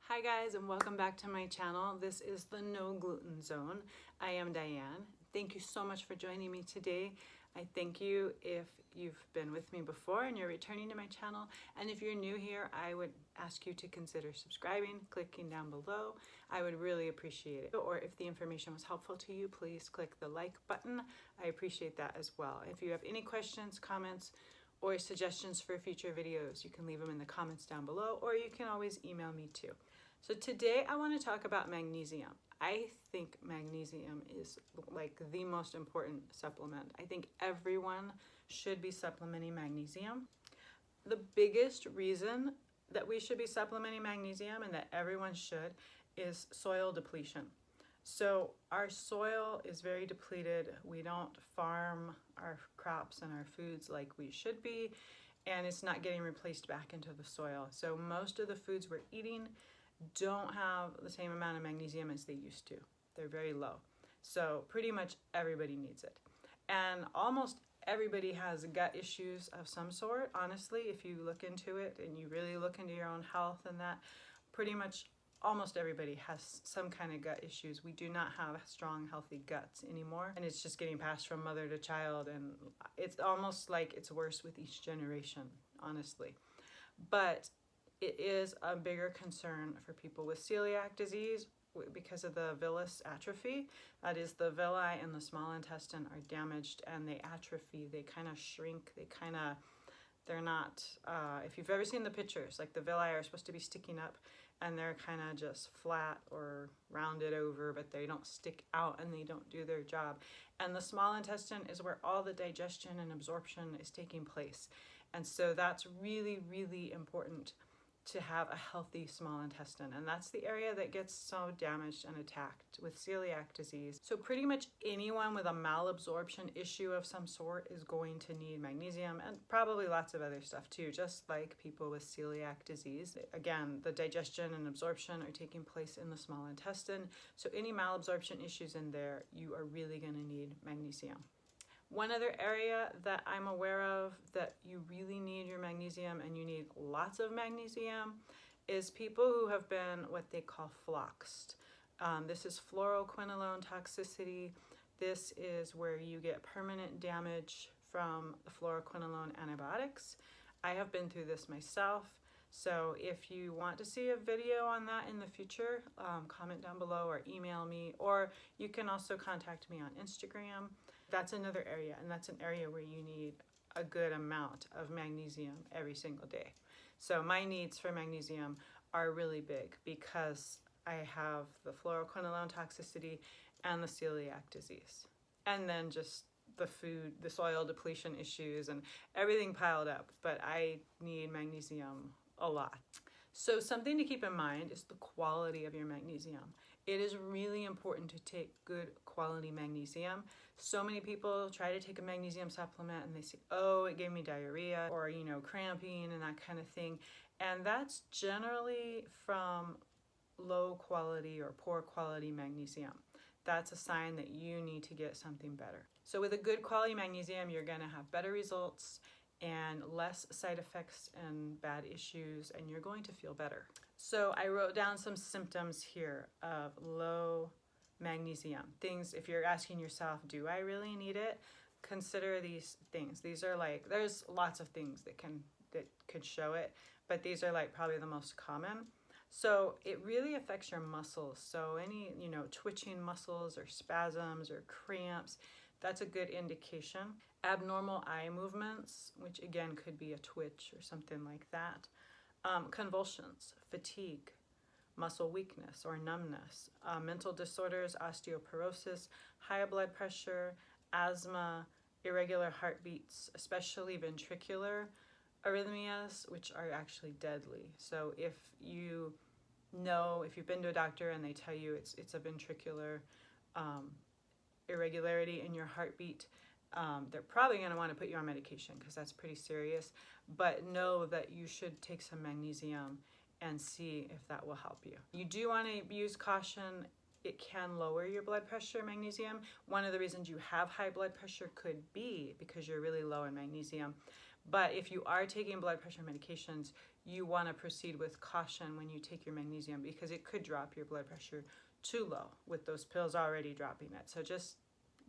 Hi guys, and welcome back to my channel. This is the No Gluten Zone. I am Diane. Thank you so much for joining me today. I thank you if you've been with me before and you're returning to my channel. And if you're new here, I would ask you to consider subscribing, clicking down below. I would really appreciate it. Or if the information was helpful to you, please click the like button. I appreciate that as well. If you have any questions, comments, or suggestions for future videos, you can leave them in the comments down below, or you can always email me too. So today I want to talk about magnesium. I think magnesium is like the most important supplement. I think everyone should be supplementing magnesium. The biggest reason that we should be supplementing magnesium and that everyone should is soil depletion. So our soil is very depleted. We don't farm our crops and our foods like we should be, and it's not getting replaced back into the soil. So most of the foods we're eating don't have the same amount of magnesium as they used to. They're very low. So pretty much everybody needs it. And almost everybody has gut issues of some sort. Honestly, if you look into it and you really look into your own health and that, pretty much almost everybody has some kind of gut issues. We do not have strong, healthy guts anymore. And it's just getting passed from mother to child. And it's almost like it's worse with each generation, honestly. But it is a bigger concern for people with celiac disease because of the villus atrophy. That is, the villi and the small intestine are damaged and they atrophy. They kind of shrink. They're not, if you've ever seen the pictures, like the villi are supposed to be sticking up and they're kind of just flat or rounded over, but they don't stick out and they don't do their job. And the small intestine is where all the digestion and absorption is taking place. And so that's really, really important to have a healthy small intestine. And that's the area that gets so damaged and attacked with celiac disease. So pretty much anyone with a malabsorption issue of some sort is going to need magnesium, and probably lots of other stuff too, just like people with celiac disease. Again, the digestion and absorption are taking place in the small intestine. So any malabsorption issues in there, you are really gonna need magnesium. One other area that I'm aware of that you really need your magnesium, and you need lots of magnesium, is people who have been what they call floxed. This is fluoroquinolone toxicity. This is where you get permanent damage from the fluoroquinolone antibiotics. I have been through this myself. So if you want to see a video on that in the future, comment down below or email me, or you can also contact me on Instagram. That's another area, and that's an area where you need a good amount of magnesium every single day. So my needs for magnesium are really big because I have the fluoroquinolone toxicity and the celiac disease. And then just the food, the soil depletion issues and everything piled up, but I need magnesium a lot. So something to keep in mind is the quality of your magnesium. It is really important to take good quality magnesium. So many people try to take a magnesium supplement and they say, oh, it gave me diarrhea or, cramping and that kind of thing. And that's generally from low quality or poor quality magnesium. That's a sign that you need to get something better. So with a good quality magnesium, you're gonna have better results and less side effects and bad issues, and you're going to feel better. So I wrote down some symptoms here of low magnesium. Things, if you're asking yourself, do I really need it? Consider these things. These are like, there's lots of things that could show it, but these are like probably the most common. So it really affects your muscles. So any, twitching muscles or spasms or cramps, that's a good indication. Abnormal eye movements, which again could be a twitch or something like that. Convulsions, fatigue, muscle weakness or numbness, mental disorders, osteoporosis, high blood pressure, asthma, irregular heartbeats, especially ventricular arrhythmias, which are actually deadly. So if you've been to a doctor and they tell you it's a ventricular irregularity in your heartbeat, they're probably going to want to put you on medication because that's pretty serious. But know that you should take some magnesium and see if that will help you. You do want to use caution. It can lower your blood pressure, magnesium. One of the reasons you have high blood pressure could be because you're really low in magnesium. But if you are taking blood pressure medications, you want to proceed with caution when you take your magnesium, because it could drop your blood pressure too low with those pills already dropping it. So just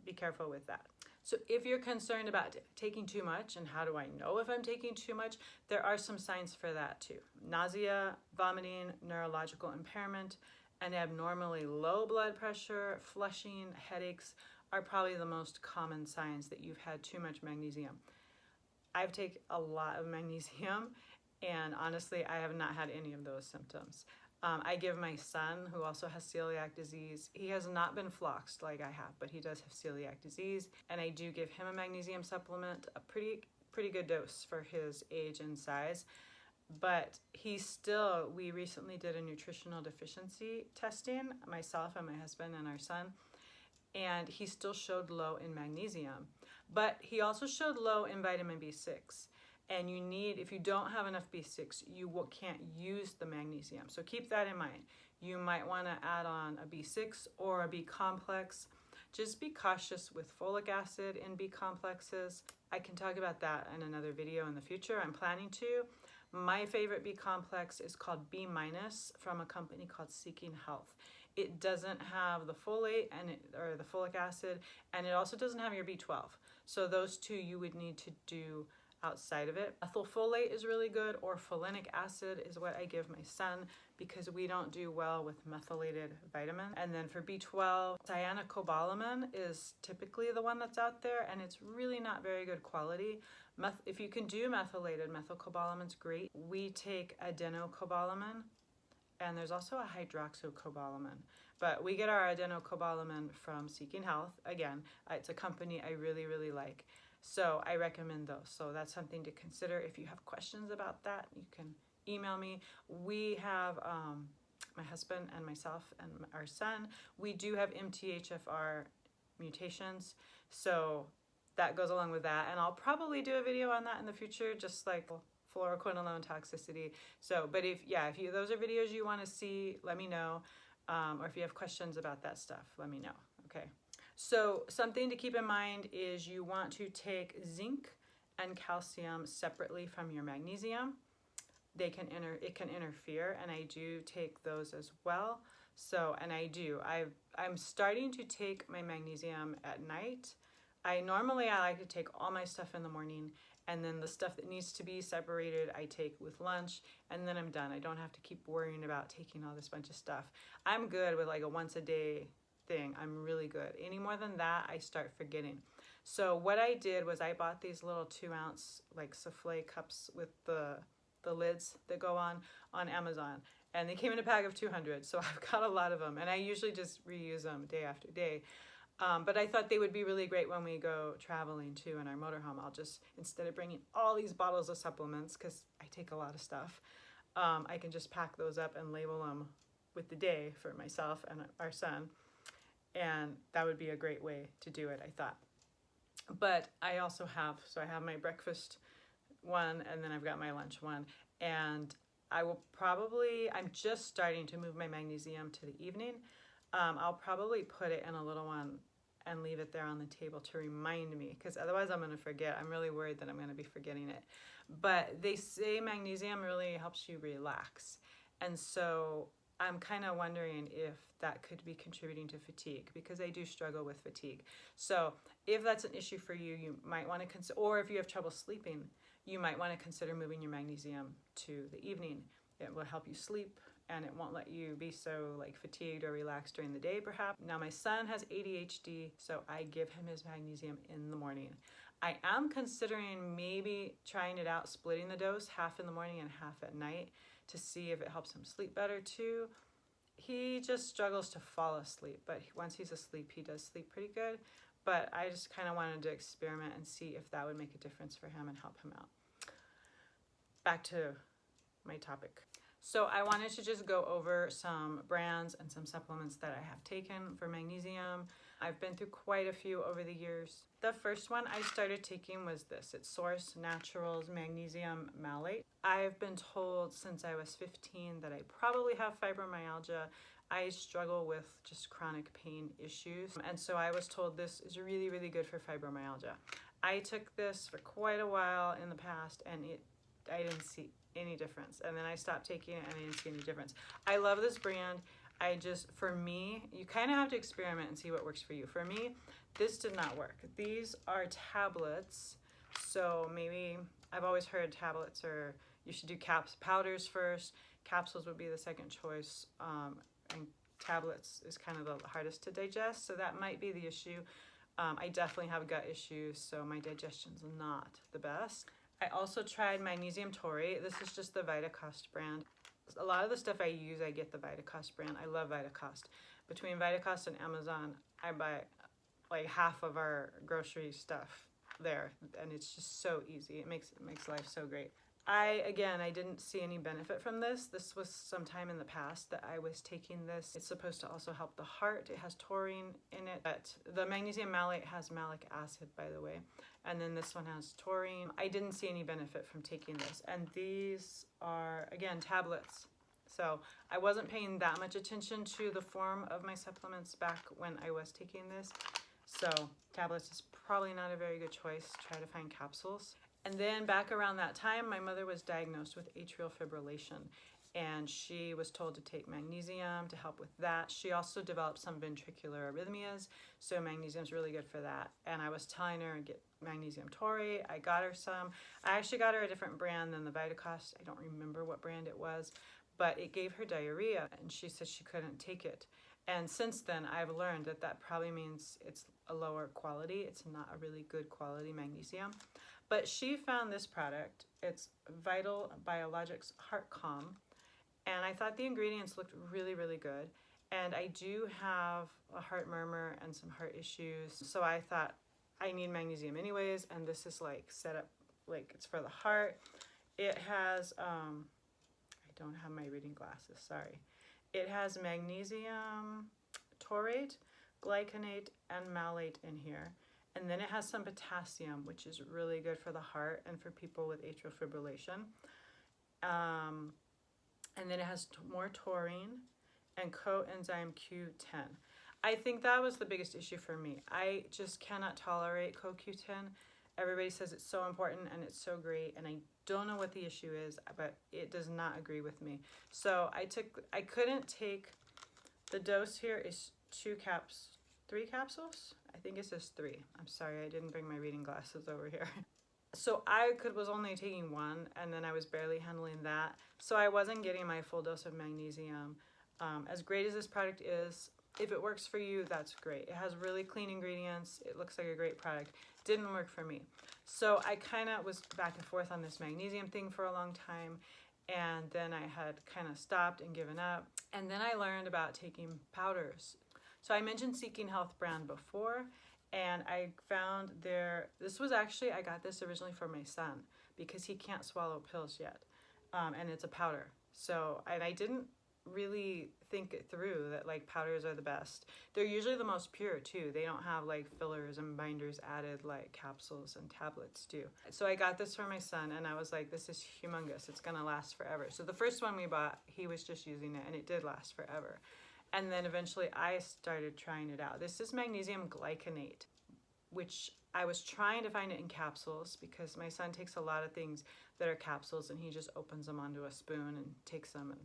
be careful with that. So if you're concerned about taking too much, and how do I know if I'm taking too much, there are some signs for that too. Nausea, vomiting, neurological impairment, and abnormally low blood pressure, flushing, headaches are probably the most common signs that you've had too much magnesium. I've taken a lot of magnesium, and honestly, I have not had any of those symptoms. I give my son, who also has celiac disease, he has not been floxed like I have, but he does have celiac disease, and I do give him a magnesium supplement, a pretty good dose for his age and size. But we recently did a nutritional deficiency testing, myself and my husband and our son, and he still showed low in magnesium, but he also showed low in vitamin B6. And if you don't have enough B6, you can't use the magnesium. So keep that in mind. You might want to add on a B6 or a B complex. Just be cautious with folic acid in B complexes. I can talk about that in another video in the future. I'm planning to. My favorite B complex is called B- from a company called Seeking Health. It doesn't have the folate or the folic acid, and it also doesn't have your B12. So those two you would need to do outside of it. Folate is really good, or folinic acid is what I give my son, because we don't do well with methylated vitamin. And then for B12, cyanocobalamin is typically the one that's out there, and it's really not very good quality. If you can do methylated, methylcobalamin's great. We take adenocobalamin, and there's also a hydroxycobalamin. But we get our adenocobalamin from Seeking Health. Again, it's a company I really, really like. So I recommend those. So that's something to consider. If you have questions about that, you can email me. We have, my husband and myself and our son, we do have MTHFR mutations. So that goes along with that. And I'll probably do a video on that in the future, just like fluoroquinolone toxicity. So, but if those are videos you want to see, let me know. Or if you have questions about that stuff, let me know. Okay. So something to keep in mind is you want to take zinc and calcium separately from your magnesium. It can interfere, and I do take those as well. So, and I'm starting to take my magnesium at night. I like to take all my stuff in the morning, and then the stuff that needs to be separated I take with lunch, and then I'm done. I don't have to keep worrying about taking all this bunch of stuff. I'm good with like a once a day thing. I'm really good. Any more than that, I start forgetting. So what I did was I bought these little 2-ounce like Souffle cups with the lids that go on Amazon, and they came in a pack of 200. So I've got a lot of them, and I usually just reuse them day after day. But I thought they would be really great when we go traveling too in our motorhome. I'll just, instead of bringing all these bottles of supplements, because I take a lot of stuff, I can just pack those up and label them with the day for myself and our son. And that would be a great way to do it, I thought. But I also have my breakfast one, and then I've got my lunch one. And I'm just starting to move my magnesium to the evening. I'll probably put it in a little one and leave it there on the table to remind me, because otherwise I'm going to forget. I'm really worried that I'm going to be forgetting it. But they say magnesium really helps you relax. And so I'm kind of wondering if that could be contributing to fatigue, because I do struggle with fatigue. So if that's an issue for you, you might want to consider, or if you have trouble sleeping, you might want to consider moving your magnesium to the evening. It will help you sleep, and it won't let you be so like fatigued or relaxed during the day, perhaps. Now my son has ADHD, so I give him his magnesium in the morning. I am considering maybe trying it out, splitting the dose, half in the morning and half at night, to see if it helps him sleep better too. He just struggles to fall asleep, but once he's asleep, he does sleep pretty good. But I just kind of wanted to experiment and see if that would make a difference for him and help him out. Back to my topic. So I wanted to just go over some brands and some supplements that I have taken for magnesium. I've been through quite a few over the years. The first one I started taking was this. It's Source Naturals Magnesium Malate. I've been told since I was 15 that I probably have fibromyalgia. I struggle with just chronic pain issues. And so I was told this is really, really good for fibromyalgia. I took this for quite a while in the past, and I didn't see any difference. And then I stopped taking it, and I didn't see any difference. I love this brand. For me, you kind of have to experiment and see what works for you. For me, this did not work. These are tablets, so maybe I've always heard tablets are, you should do powders first. Capsules would be the second choice, and tablets is kind of the hardest to digest, so that might be the issue. I definitely have gut issues, so my digestion's not the best. I also tried Magnesium Taurate. This is just the Vitacost brand. A lot of the stuff I use, I get the Vitacost brand. I love Vitacost. Between Vitacost and Amazon, I buy like half of our grocery stuff there, and it's just so easy. It makes life so great. I didn't see any benefit from this. This was sometime in the past that I was taking this. It's supposed to also help the heart. It has taurine in it. But the magnesium malate has malic acid, by the way. And then this one has taurine. I didn't see any benefit from taking this. And these are, again, tablets. So I wasn't paying that much attention to the form of my supplements back when I was taking this. So tablets is probably not a very good choice. Try to find capsules. And then back around that time, my mother was diagnosed with atrial fibrillation, and she was told to take magnesium to help with that. She also developed some ventricular arrhythmias, so magnesium is really good for that. And I was telling her to get magnesium taurate. I got her some. I actually got her a different brand than the Vitacost. I don't remember what brand it was, but it gave her diarrhea, and she said she couldn't take it. And since then, I've learned that that probably means it's a lower quality. It's not a really good quality magnesium. But she found this product. It's Vital Biologics Heart Calm. And I thought the ingredients looked really, really good. And I do have a heart murmur and some heart issues. So I thought I need magnesium anyways. And this is like set up like it's for the heart. It has, I don't have my reading glasses, sorry. It has magnesium taurate, glycinate, and malate in here. And then it has some potassium, which is really good for the heart and for people with atrial fibrillation. And then it has more taurine and coenzyme Q10. I think that was the biggest issue for me. I just cannot tolerate CoQ10. Everybody says it's so important and it's so great, and I don't know what the issue is, but it does not agree with me. So I couldn't take, the dose here is 3 capsules? I think it says 3. I'm sorry, I didn't bring my reading glasses over here. So I was only taking 1, and then I was barely handling that. So I wasn't getting my full dose of magnesium. As great as this product is, if it works for you, that's great. It has really clean ingredients. It looks like a great product. Didn't work for me. So I kind of was back and forth on this magnesium thing for a long time. And then I had kind of stopped and given up. And then I learned about taking powders. So I mentioned Seeking Health brand before, and I found this was actually, I got this originally for my son because he can't swallow pills yet. And it's a powder. So, and I didn't really think it through that like powders are the best. They're usually the most pure too. They don't have like fillers and binders added like capsules and tablets do. So I got this for my son, and I was like, this is humongous. It's gonna last forever. So the first one we bought, he was just using it, and it did last forever. And then eventually I started trying it out. This is magnesium glycinate, which I was trying to find it in capsules because my son takes a lot of things that are capsules, and he just opens them onto a spoon and takes them and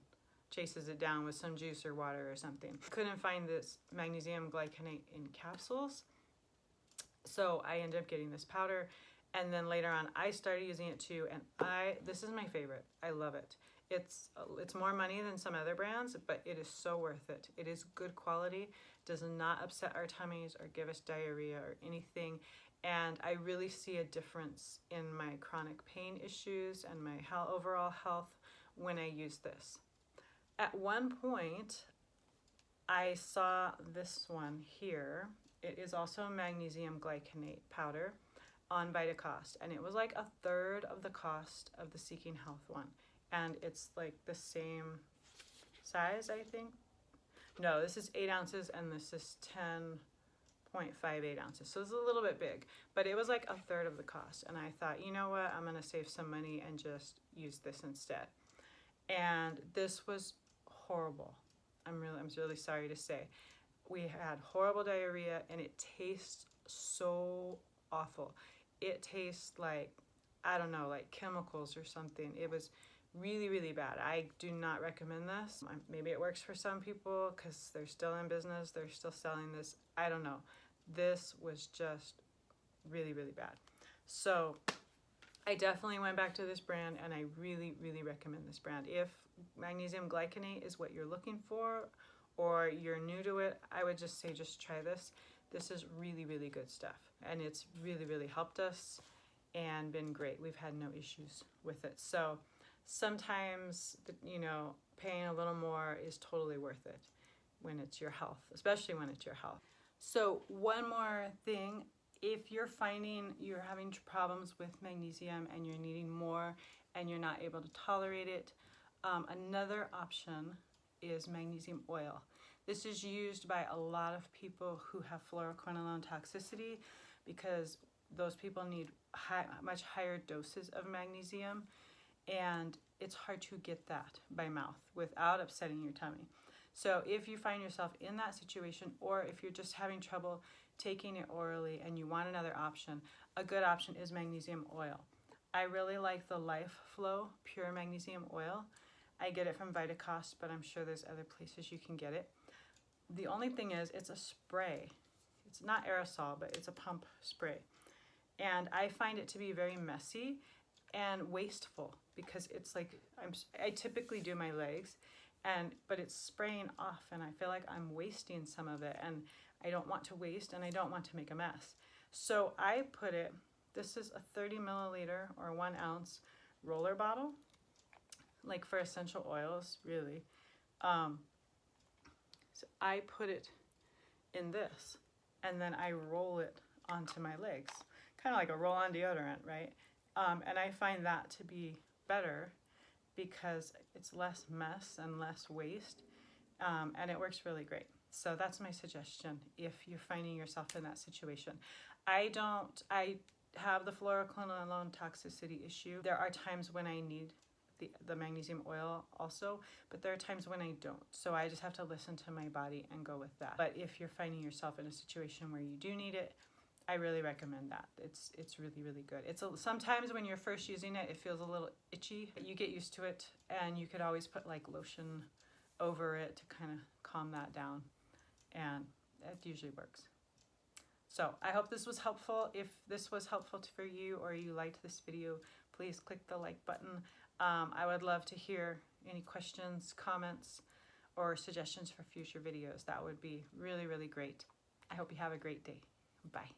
chases it down with some juice or water or something. Couldn't find this magnesium glycinate in capsules, so I ended up getting this powder. And then later on I started using it too, and this is my favorite. I love it. It's more money than some other brands, but it is so worth it. It is good quality, does not upset our tummies or give us diarrhea or anything. And I really see a difference in my chronic pain issues and my overall health when I use this. At one point, I saw this one here. It is also magnesium glycinate powder on Vitacost, and it was like 1/3 of the cost of the Seeking Health one. And it's like the same size, I think. No, this is 8 ounces, and this is 10.58 ounces. So it's a little bit big, but it was like 1/3 of the cost. And I thought, you know what, I'm gonna save some money and just use this instead. And this was horrible. I'm really sorry to say. We had horrible diarrhea, and it tastes so awful. it tastes like, I don't know, like chemicals or something. It was really, really bad. I do not recommend this. Maybe it works for some people because they're still in business, they're still selling this. I don't know. This was just really, really bad. So I definitely went back to this brand, and I really, really recommend this brand. If magnesium glycinate is what you're looking for, or you're new to it, I would just say just try this. This is really, really good stuff, and it's really, really helped us and been great. We've had no issues with it. So sometimes, you know, paying a little more is totally worth it when it's your health, especially when it's your health. So one more thing, if you're finding you're having problems with magnesium and you're needing more and you're not able to tolerate it, another option is magnesium oil. This is used by a lot of people who have fluoroquinolone toxicity because those people need much higher doses of magnesium, and it's hard to get that by mouth without upsetting your tummy. So if you find yourself in that situation, or if you're just having trouble taking it orally and you want another option, a good option is magnesium oil. I really like the Life Flow Pure Magnesium Oil. I get it from Vitacost, but I'm sure there's other places you can get it. The only thing is, it's a spray. It's not aerosol, but it's a pump spray. And I find it to be very messy and wasteful because it's like, I typically do my legs, but it's spraying off, and I feel like I'm wasting some of it, and I don't want to waste, and I don't want to make a mess. So I put it, this is a 30 milliliter or 1 ounce roller bottle, like for essential oils, really. So I put it in this, and then I roll it onto my legs, kind of like a roll-on deodorant, right? And I find that to be better because it's less mess and less waste, and it works really great. So that's my suggestion if you're finding yourself in that situation. I have the fluoroquinolone toxicity issue. There are times when I need the magnesium oil also, but there are times when I don't. So I just have to listen to my body and go with that. But if you're finding yourself in a situation where you do need it, I really recommend that. It's really, really good. Sometimes when you're first using it, it feels a little itchy. You get used to it, and you could always put like lotion over it to kind of calm that down, and it usually works. So I hope this was helpful. If this was helpful for you, or you liked this video, please click the like button. I would love to hear any questions, comments, or suggestions for future videos. That would be really, really great. I hope you have a great day. Bye.